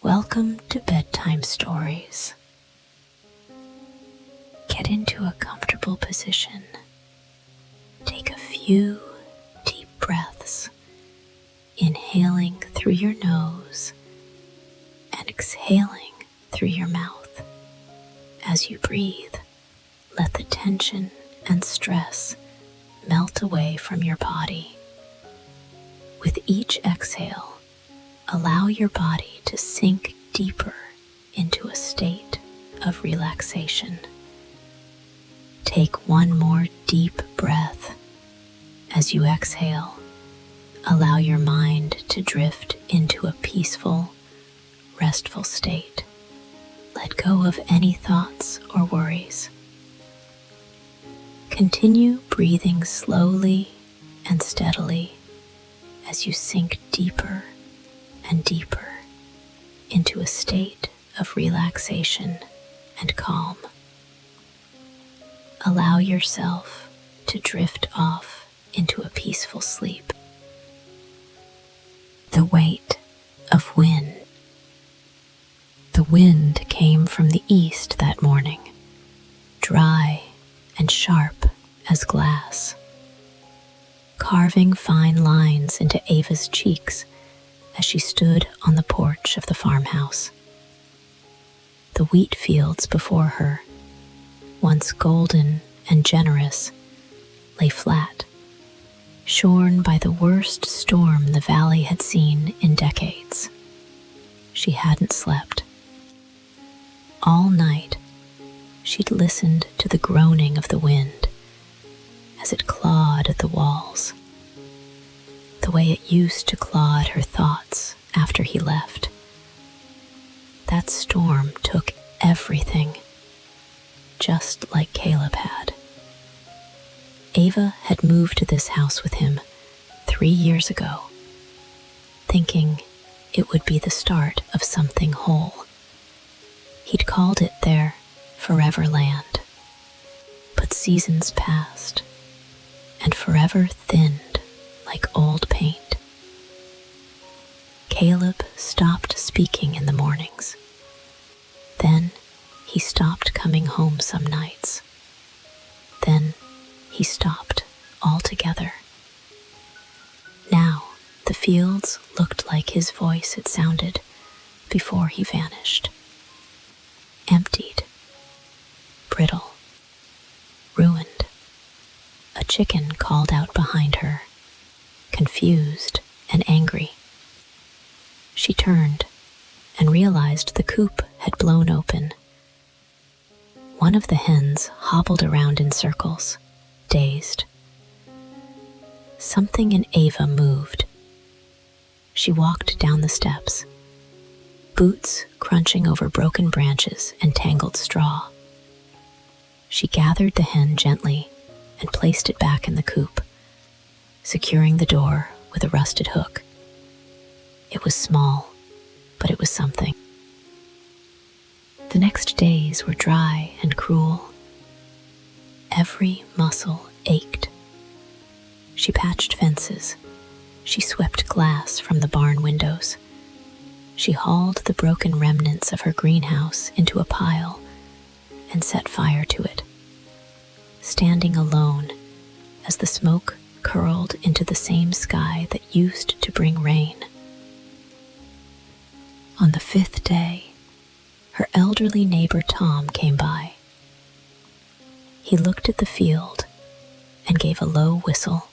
Welcome to Bedtime Stories. Get into a comfortable position. Take a few deep breaths, inhaling through your nose and exhaling through your mouth. As you breathe, let the tension and stress melt away from your body. With each exhale, allow your body to sink deeper into a state of relaxation. Take one more deep breath. As you exhale, allow your mind to drift into a peaceful, restful state. Let go of any thoughts or worries. Continue breathing slowly and steadily as you sink deeper and deeper into a state of relaxation and calm. Allow yourself to drift off into a peaceful sleep. The weight of wind. The wind came from the east that morning, dry and sharp as glass, carving fine lines into Ava's cheeks as she stood on the porch of the farmhouse. The wheat fields before her, once golden and generous, lay flat, shorn by the worst storm the valley had seen in decades. She hadn't slept. All night, she'd listened to the groaning of the wind as it clawed at the walls, the way it used to claw at her thoughts after he left. That storm took everything, just like Caleb had. Ava had moved to this house with him 3 years ago, thinking it would be the start of something whole. He'd called it their forever land. But seasons passed, and forever thinned like old paint. Caleb stopped speaking in the mornings. Then he stopped coming home some nights. Then he stopped altogether. Now the fields looked like his voice had sounded before he vanished. Emptied, brittle, ruined. A chicken called out behind her, confused and angry. She turned and realized the coop had blown open. One of the hens hobbled around in circles, dazed. Something in Ava moved. She walked down the steps, boots crunching over broken branches and tangled straw. She gathered the hen gently and placed it back in the coop, securing the door with a rusted hook. It was small, but it was something. The next days were dry and cruel. Every muscle ached. She patched fences. She swept glass from the barn windows. She hauled the broken remnants of her greenhouse into a pile and set fire to it, standing alone as the smoke curled into the same sky that used to bring rain. On the 5th day, her elderly neighbor Tom came by. He looked at the field and gave a low whistle.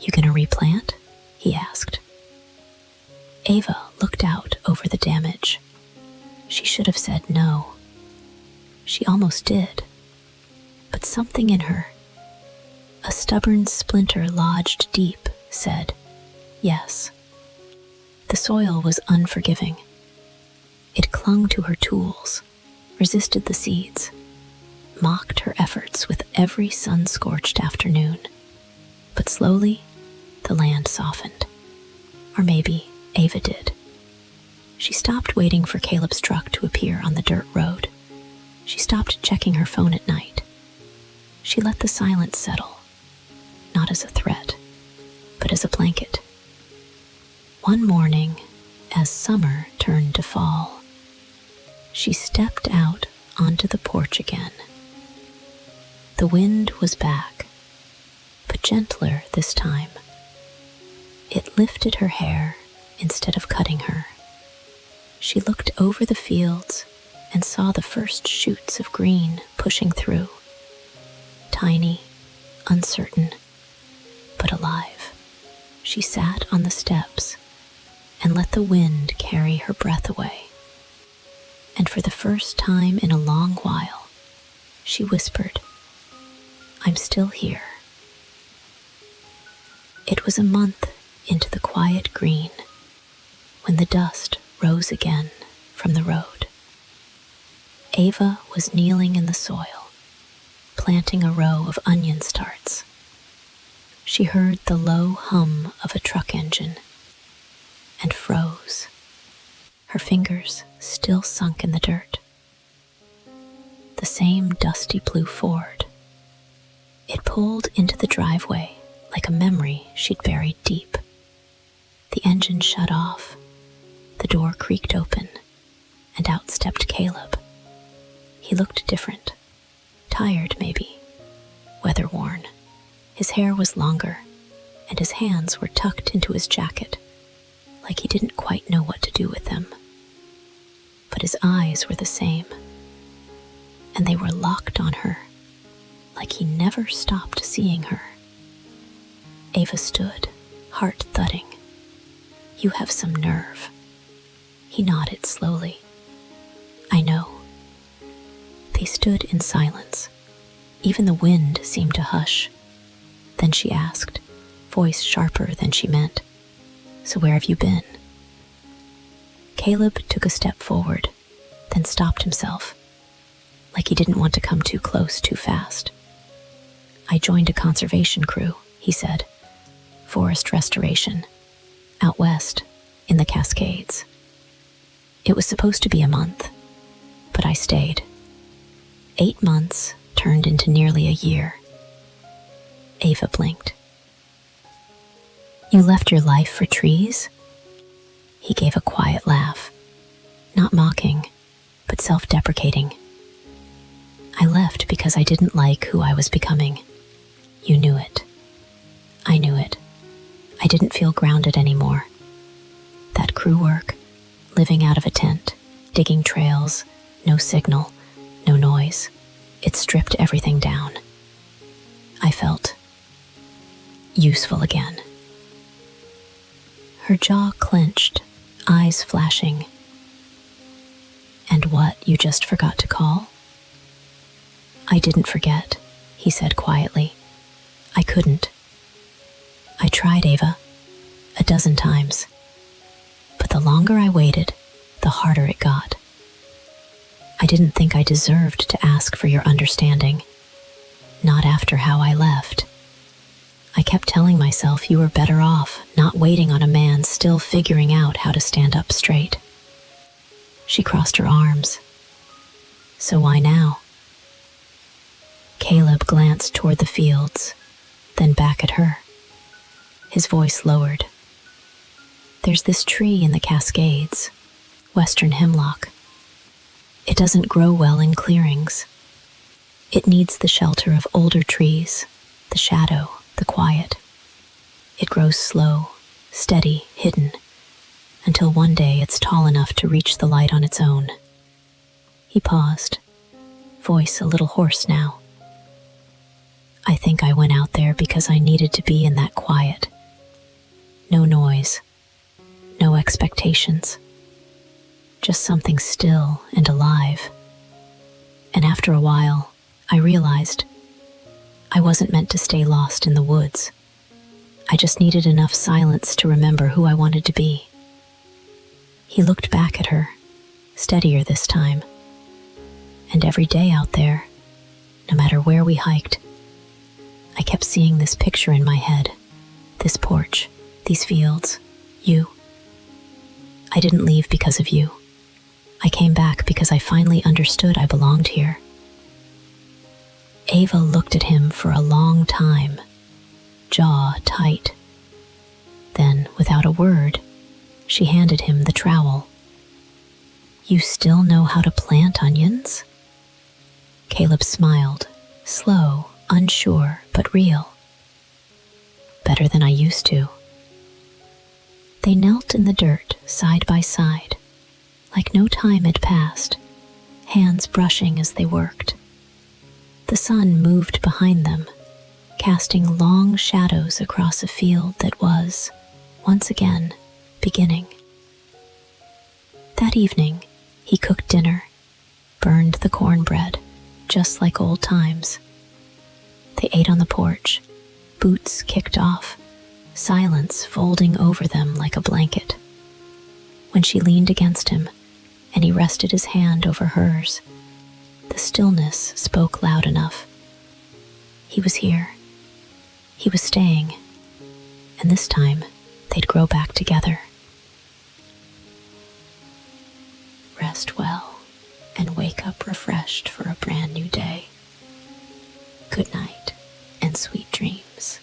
"You gonna replant?" he asked. Ava looked out over the damage. She should have said no. She almost did. But something in her, a stubborn splinter lodged deep, said yes. The soil was unforgiving. It clung to her tools, resisted the seeds, mocked her efforts with every sun-scorched afternoon. But slowly, the land softened. Or maybe Ava did. She stopped waiting for Caleb's truck to appear on the dirt road. She stopped checking her phone at night. She let the silence settle, not as a threat, but as a blanket. One morning, as summer turned to fall. She stepped out onto the porch again. The wind was back, but gentler this time. It lifted her hair instead of cutting her. She looked over the fields and saw the first shoots of green pushing through. Tiny, uncertain, but alive. She sat on the steps and let the wind carry her breath away. And for the first time in a long while, she whispered, "I'm still here." It was a month into the quiet green when the dust rose again from the road. Ava was kneeling in the soil, planting a row of onion starts. She heard the low hum of a truck engine and froze, her fingers still sunk in the dirt. The same dusty blue Ford. It pulled into the driveway like a memory she'd buried deep. The engine shut off, the door creaked open, and out stepped Caleb. He looked different, tired maybe, weather-worn. His hair was longer, and his hands were tucked into his jacket, like he didn't quite know what to do with them. But his eyes were the same, and they were locked on her, like he never stopped seeing her. Ava stood, heart thudding. "You have some nerve." He nodded slowly. "I know." They stood in silence. Even the wind seemed to hush. Then she asked, voice sharper than she meant, "So where have you been?" Caleb took a step forward, then stopped himself, like he didn't want to come too close too fast. "I joined a conservation crew," he said. "Forest restoration. Out west, in the Cascades. It was supposed to be a month, but I stayed. 8 months turned into nearly a year." Ava blinked. "You left your life for trees?" He gave a quiet laugh, not mocking, but self-deprecating. "I left because I didn't like who I was becoming. You knew it. I knew it. I didn't feel grounded anymore. That crew work, living out of a tent, digging trails, no signal, no noise. It stripped everything down. I felt useful again." Her jaw clenched, eyes flashing. "And what you just forgot to call?" "I didn't forget," he said quietly. "I couldn't. I tried, Ava, 12 times. But the longer I waited, the harder it got. I didn't think I deserved to ask for your understanding. Not after how I left. I kept telling myself you were better off not waiting on a man still figuring out how to stand up straight." She crossed her arms. "So why now?" Caleb glanced toward the fields, then back at her. His voice lowered. "There's this tree in the Cascades, western hemlock. It doesn't grow well in clearings. It needs the shelter of older trees, the shadow, the quiet. It grows slow, steady, hidden, until one day it's tall enough to reach the light on its own." He paused, voice a little hoarse now. "I think I went out there because I needed to be in that quiet. No noise, no expectations, just something still and alive. And after a while, I realized I wasn't meant to stay lost in the woods. I just needed enough silence to remember who I wanted to be." He looked back at her, steadier this time. "And every day out there, no matter where we hiked, I kept seeing this picture in my head, this porch, these fields, you. I didn't leave because of you. I came back because I finally understood I belonged here." Ava looked at him for a long time, jaw tight. Then, without a word, She handed him the trowel. "You still know how to plant onions?" Caleb smiled, slow, unsure, but real. "Better than I used to." They knelt in the dirt, side by side, like no time had passed, hands brushing as they worked. The sun moved behind them, casting long shadows across a field that was, once again, beginning. That evening, he cooked dinner, burned the cornbread, just like old times. They ate on the porch, boots kicked off, silence folding over them like a blanket. When she leaned against him, and he rested his hand over hers, the stillness spoke loud enough. He was here. He was staying. And this time, they'd grow back together. Rest well, and wake up refreshed for a brand new day. Good night, and sweet dreams.